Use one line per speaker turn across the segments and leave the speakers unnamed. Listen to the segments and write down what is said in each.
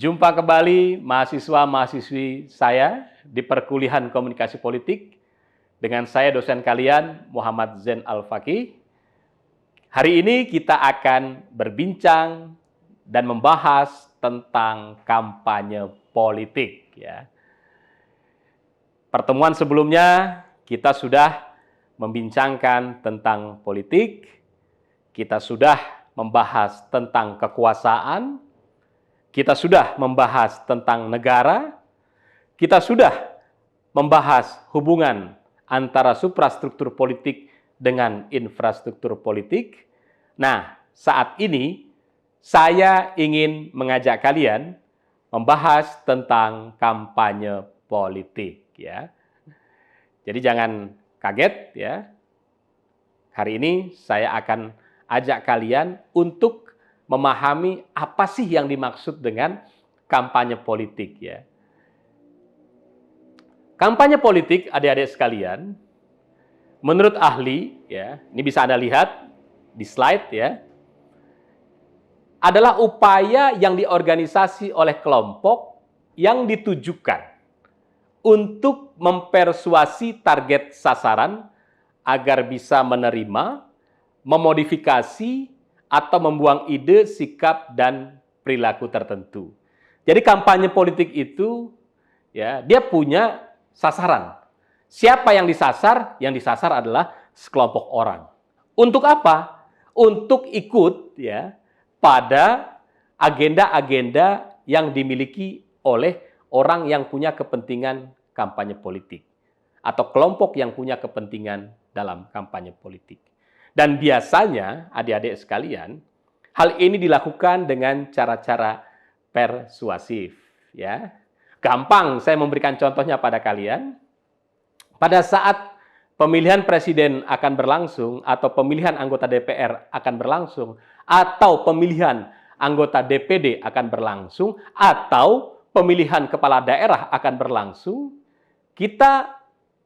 Jumpa kembali mahasiswa-mahasiswi saya di perkuliahan komunikasi politik dengan saya dosen kalian Muhammad Zain Al-Faqih. Hari ini kita akan berbincang dan membahas tentang kampanye politik. Ya. Pertemuan sebelumnya kita sudah membincangkan tentang politik, kita sudah membahas tentang kekuasaan, kita sudah membahas tentang negara, kita sudah membahas hubungan antara suprastruktur politik dengan infrastruktur politik. Nah, saat ini saya ingin mengajak kalian membahas tentang kampanye politik, ya. Jadi jangan kaget, ya. Hari ini saya akan ajak kalian untuk memahami apa sih yang dimaksud dengan kampanye politik, ya. Kampanye politik, adik-adik sekalian, menurut ahli, ya, ini bisa Anda lihat di slide, ya, adalah upaya yang diorganisasi oleh kelompok yang ditujukan untuk mempersuasi target sasaran agar bisa menerima, memodifikasi, atau membuang ide, sikap, dan perilaku tertentu. Jadi kampanye politik itu, ya, dia punya sasaran. Siapa yang disasar? Yang disasar adalah sekelompok orang. Untuk apa? Untuk ikut, ya, pada agenda-agenda yang dimiliki oleh orang yang punya kepentingan kampanye politik atau kelompok yang punya kepentingan dalam kampanye politik. Dan biasanya, adik-adik sekalian, hal ini dilakukan dengan cara-cara persuasif, ya. Gampang saya memberikan contohnya pada kalian. Pada saat pemilihan presiden akan berlangsung atau pemilihan anggota DPR akan berlangsung atau pemilihan anggota DPD akan berlangsung atau pemilihan kepala daerah akan berlangsung, kita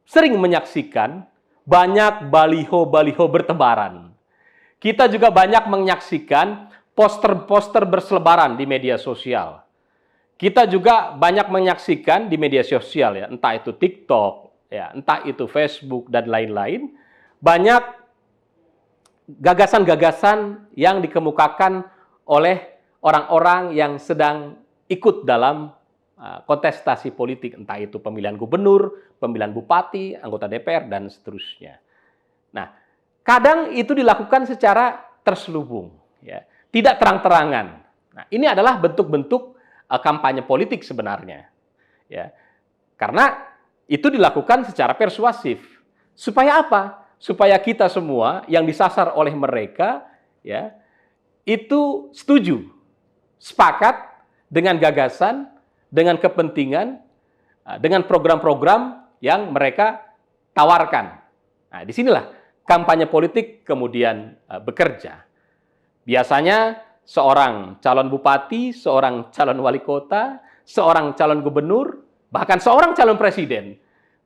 sering menyaksikan banyak baliho-baliho bertebaran. Kita juga banyak menyaksikan poster-poster berselebaran di media sosial. Kita juga banyak menyaksikan di media sosial, ya, entah itu TikTok, ya, entah itu Facebook dan lain-lain, banyak gagasan-gagasan yang dikemukakan oleh orang-orang yang sedang ikut dalam kontestasi politik, entah itu pemilihan gubernur, pemilihan bupati, anggota DPR, dan seterusnya. Nah, kadang itu dilakukan secara terselubung, ya, tidak terang-terangan. Nah, ini adalah bentuk-bentuk kampanye politik sebenarnya, ya, karena itu dilakukan secara persuasif. Supaya apa? Supaya kita semua yang disasar oleh mereka, ya, itu setuju, sepakat dengan gagasan, dengan kepentingan, dengan program-program yang mereka tawarkan. Nah, disinilah kampanye politik kemudian bekerja. Biasanya seorang calon bupati, seorang calon wali kota, seorang calon gubernur, bahkan seorang calon presiden,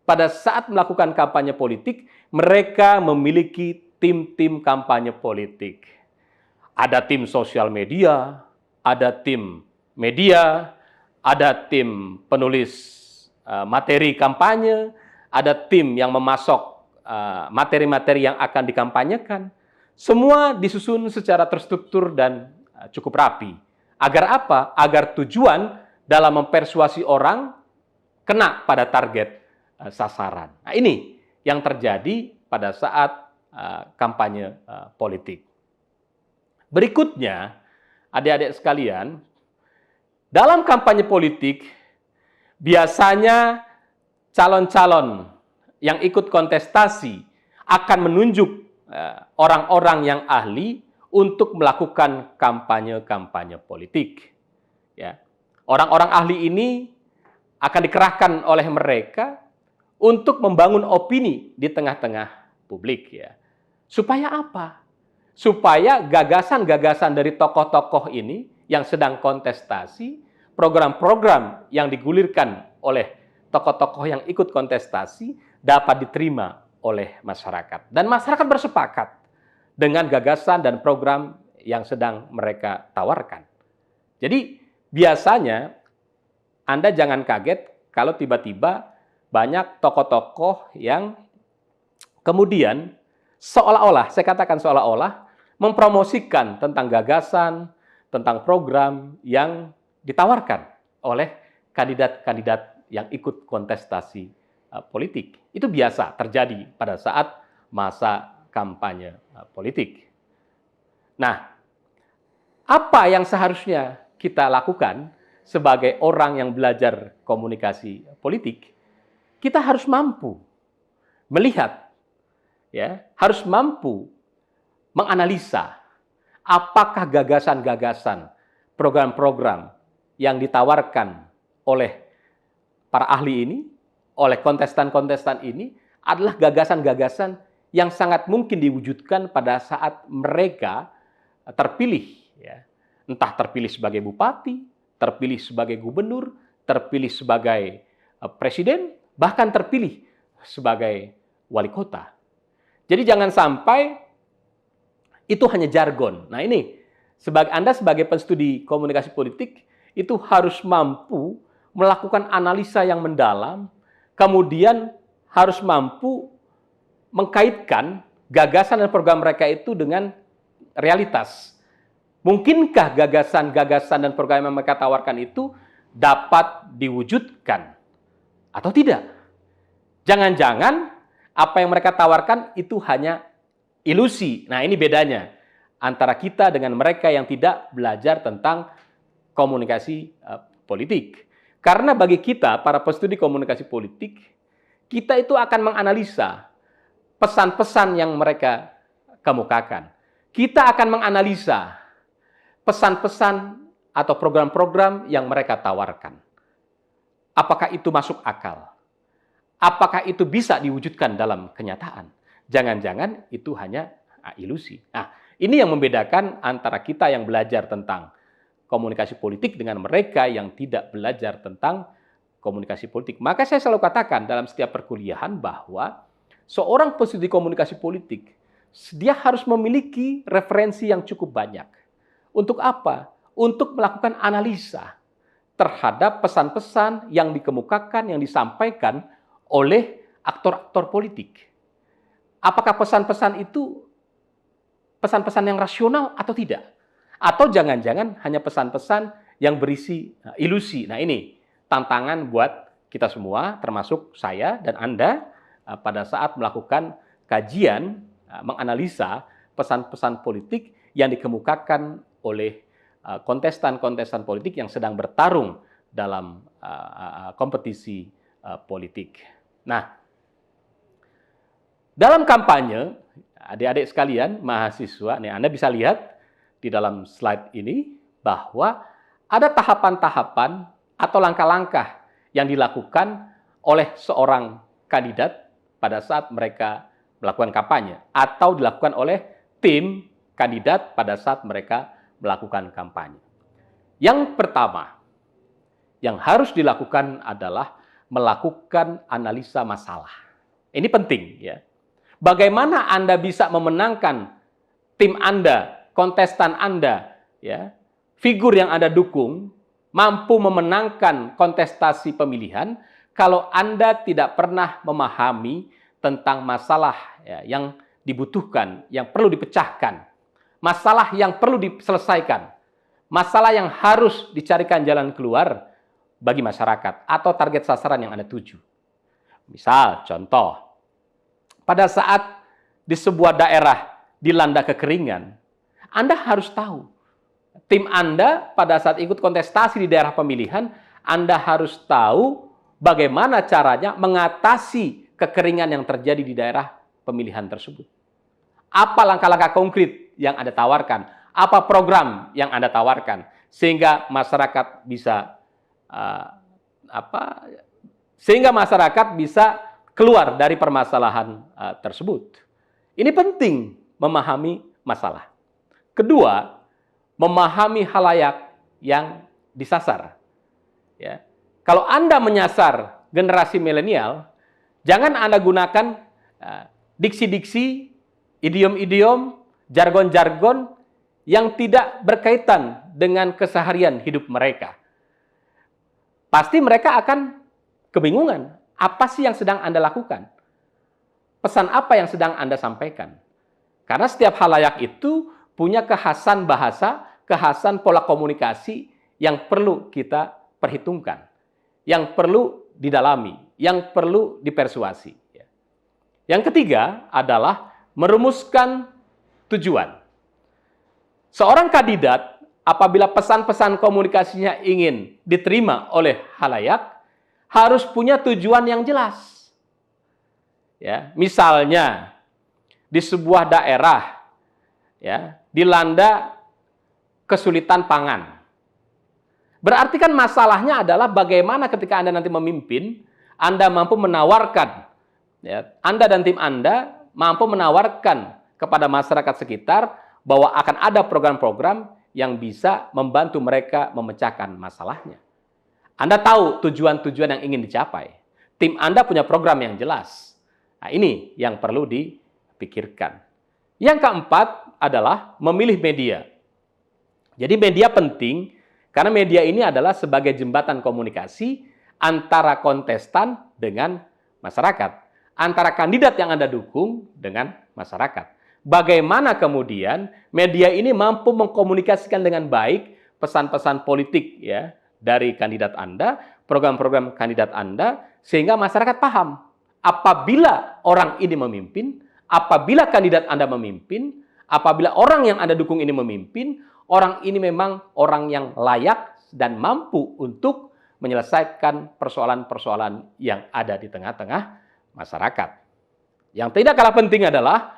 pada saat melakukan kampanye politik, mereka memiliki tim-tim kampanye politik. Ada tim sosial media, ada tim media, ada tim penulis materi kampanye, ada tim yang memasok materi-materi yang akan dikampanyekan. Semua disusun secara terstruktur dan cukup rapi. Agar apa? Agar tujuan dalam mempersuasi orang kena pada target sasaran. Nah, ini yang terjadi pada saat kampanye politik. Berikutnya, adik-adik sekalian, dalam kampanye politik, biasanya calon-calon yang ikut kontestasi akan menunjuk orang-orang yang ahli untuk melakukan kampanye-kampanye politik. Ya. Orang-orang ahli ini akan dikerahkan oleh mereka untuk membangun opini di tengah-tengah publik. Ya. Supaya apa? Supaya gagasan-gagasan dari tokoh-tokoh ini yang sedang kontestasi, program-program yang digulirkan oleh tokoh-tokoh yang ikut kontestasi dapat diterima oleh masyarakat. Dan masyarakat bersepakat dengan gagasan dan program yang sedang mereka tawarkan. Jadi biasanya Anda jangan kaget kalau tiba-tiba banyak tokoh-tokoh yang kemudian seolah-olah, saya katakan seolah-olah, mempromosikan tentang gagasan, tentang program yang ditawarkan oleh kandidat-kandidat yang ikut kontestasi politik. Itu biasa terjadi pada saat masa kampanye politik. Nah, apa yang seharusnya kita lakukan sebagai orang yang belajar komunikasi politik? Kita harus mampu melihat, ya, harus mampu menganalisa apakah gagasan-gagasan, program-program yang ditawarkan oleh para ahli ini, oleh kontestan-kontestan ini adalah gagasan-gagasan yang sangat mungkin diwujudkan pada saat mereka terpilih, ya. Entah terpilih sebagai bupati, terpilih sebagai gubernur, terpilih sebagai presiden, bahkan terpilih sebagai wali kota. Jadi jangan sampai itu hanya jargon. Nah ini, Anda sebagai penstudi komunikasi politik, itu harus mampu melakukan analisa yang mendalam, kemudian harus mampu mengkaitkan gagasan dan program mereka itu dengan realitas. Mungkinkah gagasan-gagasan dan program yang mereka tawarkan itu dapat diwujudkan atau tidak? Jangan-jangan apa yang mereka tawarkan itu hanya ilusi. Nah, ini bedanya antara kita dengan mereka yang tidak belajar tentang komunikasi politik. Karena bagi kita, para penstudi komunikasi politik, kita itu akan menganalisa pesan-pesan yang mereka kemukakan. Kita akan menganalisa pesan-pesan atau program-program yang mereka tawarkan. Apakah itu masuk akal? Apakah itu bisa diwujudkan dalam kenyataan? Jangan-jangan itu hanya ilusi. Nah, ini yang membedakan antara kita yang belajar tentang komunikasi politik dengan mereka yang tidak belajar tentang komunikasi politik. Maka saya selalu katakan dalam setiap perkuliahan bahwa seorang penstudi komunikasi politik, dia harus memiliki referensi yang cukup banyak. Untuk apa? Untuk melakukan analisa terhadap pesan-pesan yang dikemukakan, yang disampaikan oleh aktor-aktor politik. Apakah pesan-pesan itu pesan-pesan yang rasional atau tidak? Atau jangan-jangan hanya pesan-pesan yang berisi ilusi. Nah ini tantangan buat kita semua, termasuk saya dan Anda, pada saat melakukan kajian, menganalisa pesan-pesan politik yang dikemukakan oleh kontestan-kontestan politik yang sedang bertarung dalam kompetisi politik. Nah, dalam kampanye, adik-adik sekalian, mahasiswa, nih Anda bisa lihat di dalam slide ini bahwa ada tahapan-tahapan atau langkah-langkah yang dilakukan oleh seorang kandidat pada saat mereka melakukan kampanye atau dilakukan oleh tim kandidat pada saat mereka melakukan kampanye. Yang pertama yang harus dilakukan adalah melakukan analisa masalah. Ini penting, ya. Bagaimana Anda bisa memenangkan tim Anda, kontestan Anda, ya, figur yang Anda dukung, mampu memenangkan kontestasi pemilihan kalau Anda tidak pernah memahami tentang masalah, ya, yang dibutuhkan, yang perlu dipecahkan, masalah yang perlu diselesaikan, masalah yang harus dicarikan jalan keluar bagi masyarakat atau target sasaran yang Anda tuju. Misal, contoh, pada saat di sebuah daerah dilanda kekeringan, Anda harus tahu, tim Anda pada saat ikut kontestasi di daerah pemilihan, Anda harus tahu bagaimana caranya mengatasi kekeringan yang terjadi di daerah pemilihan tersebut. Apa langkah-langkah konkret yang Anda tawarkan? Apa program yang Anda tawarkan? Sehingga masyarakat bisa keluar dari permasalahan tersebut. Ini penting memahami masalah. Kedua, memahami halayak yang disasar. Ya. Kalau Anda menyasar generasi milenial, jangan Anda gunakan diksi-diksi, idiom-idiom, jargon-jargon yang tidak berkaitan dengan keseharian hidup mereka. pasti mereka akan kebingungan. Apa sih yang sedang Anda lakukan? Pesan apa yang sedang Anda sampaikan? Karena setiap halayak itu punya kekhasan bahasa, kekhasan pola komunikasi yang perlu kita perhitungkan, yang perlu didalami, yang perlu dipersuasi. Yang ketiga adalah merumuskan tujuan. Seorang kandidat apabila pesan-pesan komunikasinya ingin diterima oleh halayak, harus punya tujuan yang jelas. Ya, misalnya di sebuah daerah ya, dilanda kesulitan pangan. Berarti kan masalahnya adalah bagaimana ketika Anda nanti memimpin, Anda mampu menawarkan, ya, Anda dan tim Anda mampu menawarkan kepada masyarakat sekitar bahwa akan ada program-program yang bisa membantu mereka memecahkan masalahnya. Anda tahu tujuan-tujuan yang ingin dicapai. Tim Anda punya program yang jelas. Nah, ini yang perlu dipikirkan. Yang keempat adalah memilih media. Jadi media penting karena media ini adalah sebagai jembatan komunikasi antara kontestan dengan masyarakat. Antara kandidat yang Anda dukung dengan masyarakat. Bagaimana kemudian media ini mampu mengkomunikasikan dengan baik pesan-pesan politik ya dari kandidat Anda, program-program kandidat Anda, sehingga masyarakat paham. Apabila orang ini memimpin, apabila kandidat Anda memimpin, apabila orang yang Anda dukung ini memimpin, orang ini memang orang yang layak dan mampu untuk menyelesaikan persoalan-persoalan yang ada di tengah-tengah masyarakat. Yang tidak kalah penting adalah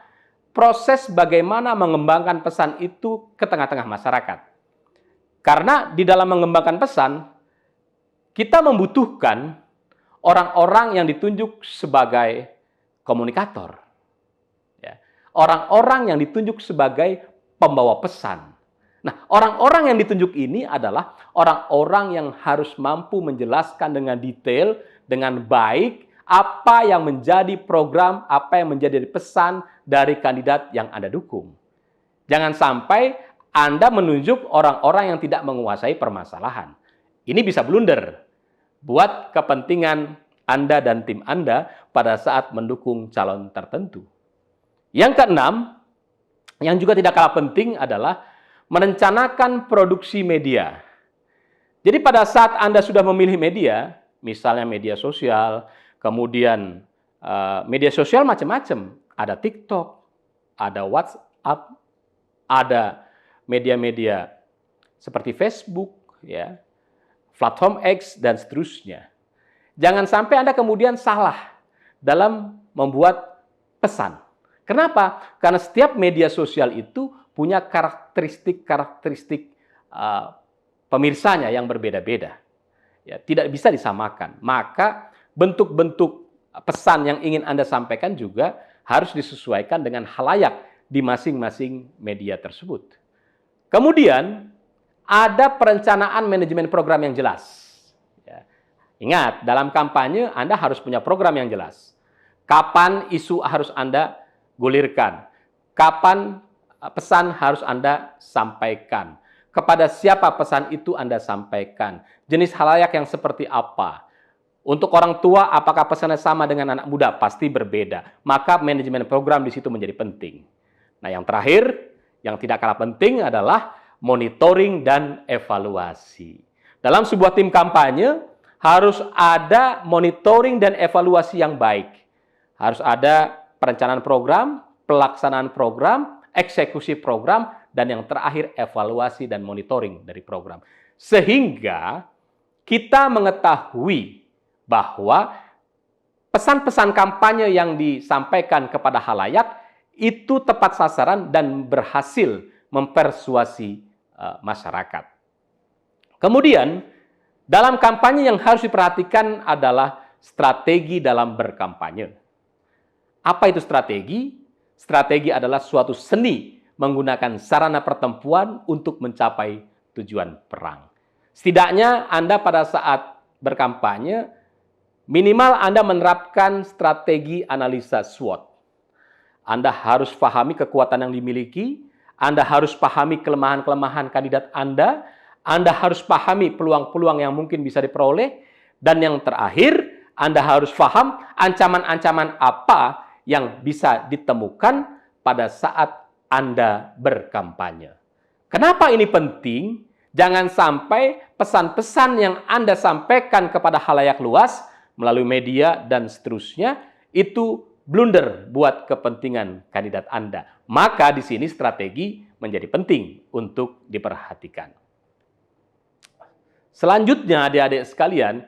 proses bagaimana mengembangkan pesan itu ke tengah-tengah masyarakat. Karena di dalam mengembangkan pesan, kita membutuhkan orang-orang yang ditunjuk sebagai komunikator. Ya. Orang-orang yang ditunjuk sebagai pembawa pesan. Nah, orang-orang yang ditunjuk ini adalah orang-orang yang harus mampu menjelaskan dengan detail, dengan baik, apa yang menjadi program, apa yang menjadi pesan dari kandidat yang Anda dukung. Jangan sampai Anda menunjuk orang-orang yang tidak menguasai permasalahan. Ini bisa blunder buat kepentingan Anda dan tim Anda pada saat mendukung calon tertentu. Yang keenam, yang juga tidak kalah penting adalah merencanakan produksi media. Jadi pada saat Anda sudah memilih media, misalnya media sosial, kemudian media sosial macam-macam, ada TikTok, ada WhatsApp, ada media-media seperti Facebook, ya, platform X, dan seterusnya. Jangan sampai Anda kemudian salah dalam membuat pesan. Kenapa? Karena setiap media sosial itu punya karakteristik pemirsanya yang berbeda-beda. Ya, tidak bisa disamakan. Maka bentuk-bentuk pesan yang ingin Anda sampaikan juga harus disesuaikan dengan halayak di masing-masing media tersebut. Kemudian, ada perencanaan manajemen program yang jelas. Ya. Ingat, dalam kampanye Anda harus punya program yang jelas. Kapan isu harus Anda gulirkan? Kapan pesan harus Anda sampaikan? Kepada siapa pesan itu Anda sampaikan? Jenis halayak yang seperti apa? Untuk orang tua, apakah pesannya sama dengan anak muda? Pasti berbeda. Maka manajemen program di situ menjadi penting. Nah, yang terakhir, yang tidak kalah penting adalah monitoring dan evaluasi. Dalam sebuah tim kampanye, harus ada monitoring dan evaluasi yang baik. Harus ada perencanaan program, pelaksanaan program, eksekusi program, dan yang terakhir evaluasi dan monitoring dari program. Sehingga kita mengetahui bahwa pesan-pesan kampanye yang disampaikan kepada halayak itu tepat sasaran dan berhasil mempersuasi masyarakat. Kemudian, dalam kampanye yang harus diperhatikan adalah strategi dalam berkampanye. Apa itu strategi? Strategi adalah suatu seni menggunakan sarana pertempuran untuk mencapai tujuan perang. Setidaknya Anda pada saat berkampanye, minimal Anda menerapkan strategi analisa SWOT. Anda harus pahami kekuatan yang dimiliki, Anda harus pahami kelemahan-kelemahan kandidat Anda harus pahami peluang-peluang yang mungkin bisa diperoleh, Dan yang terakhir, Anda harus paham ancaman-ancaman apa yang bisa ditemukan pada saat Anda berkampanye. Kenapa ini penting? Jangan sampai pesan-pesan yang Anda sampaikan kepada khalayak luas melalui media dan seterusnya itu blunder buat kepentingan kandidat Anda. Maka di sini strategi menjadi penting untuk diperhatikan. Selanjutnya, adik-adik sekalian,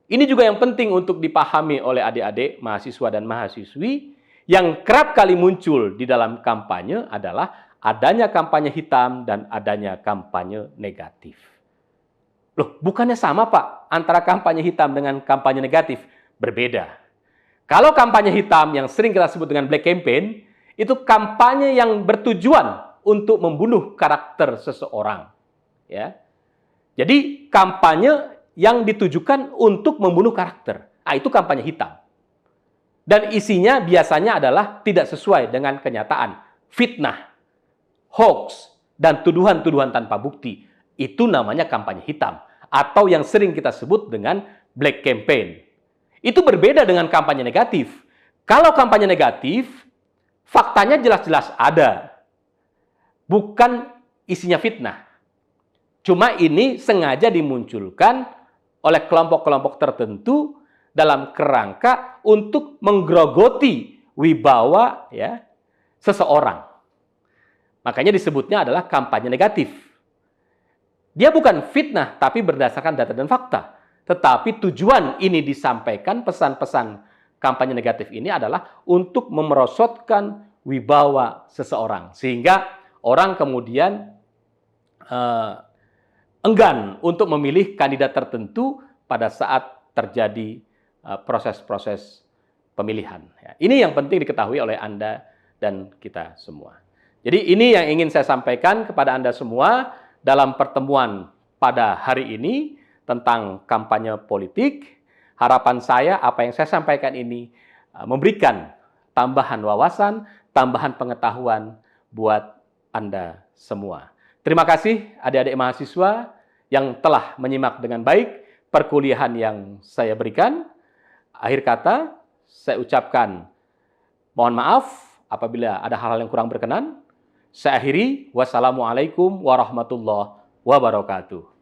ini juga yang penting untuk dipahami oleh adik-adik, mahasiswa dan mahasiswi yang kerap kali muncul di dalam kampanye adalah adanya kampanye hitam dan adanya kampanye negatif. Loh, bukannya sama, Pak, antara kampanye hitam dengan kampanye negatif? Berbeda. Kalau kampanye hitam yang sering kita sebut dengan black campaign, itu kampanye yang bertujuan untuk membunuh karakter seseorang. Ya. Jadi, kampanye yang ditujukan untuk membunuh karakter. Nah, itu kampanye hitam. Dan isinya biasanya adalah tidak sesuai dengan kenyataan. Fitnah, hoax, dan tuduhan-tuduhan tanpa bukti. Itu namanya kampanye hitam. Atau yang sering kita sebut dengan black campaign. Itu berbeda dengan kampanye negatif. Kalau kampanye negatif, faktanya jelas-jelas ada. Bukan isinya fitnah. Cuma ini sengaja dimunculkan oleh kelompok-kelompok tertentu dalam kerangka untuk menggerogoti wibawa ya seseorang. Makanya disebutnya adalah kampanye negatif. Dia bukan fitnah, tapi berdasarkan data dan fakta. Tetapi tujuan ini disampaikan, pesan-pesan kampanye negatif ini adalah untuk memerosotkan wibawa seseorang. Sehingga orang kemudian enggan untuk memilih kandidat tertentu pada saat terjadi proses-proses pemilihan. Ini yang penting diketahui oleh Anda dan kita semua. Jadi ini yang ingin saya sampaikan kepada Anda semua dalam pertemuan pada hari ini tentang kampanye politik. Harapan saya apa yang saya sampaikan ini memberikan tambahan wawasan, tambahan pengetahuan buat Anda semua. Terima kasih adik-adik mahasiswa yang telah menyimak dengan baik perkuliahan yang saya berikan. Akhir kata, saya ucapkan mohon maaf apabila ada hal-hal yang kurang berkenan. Saya akhiri, wassalamualaikum warahmatullahi wabarakatuh.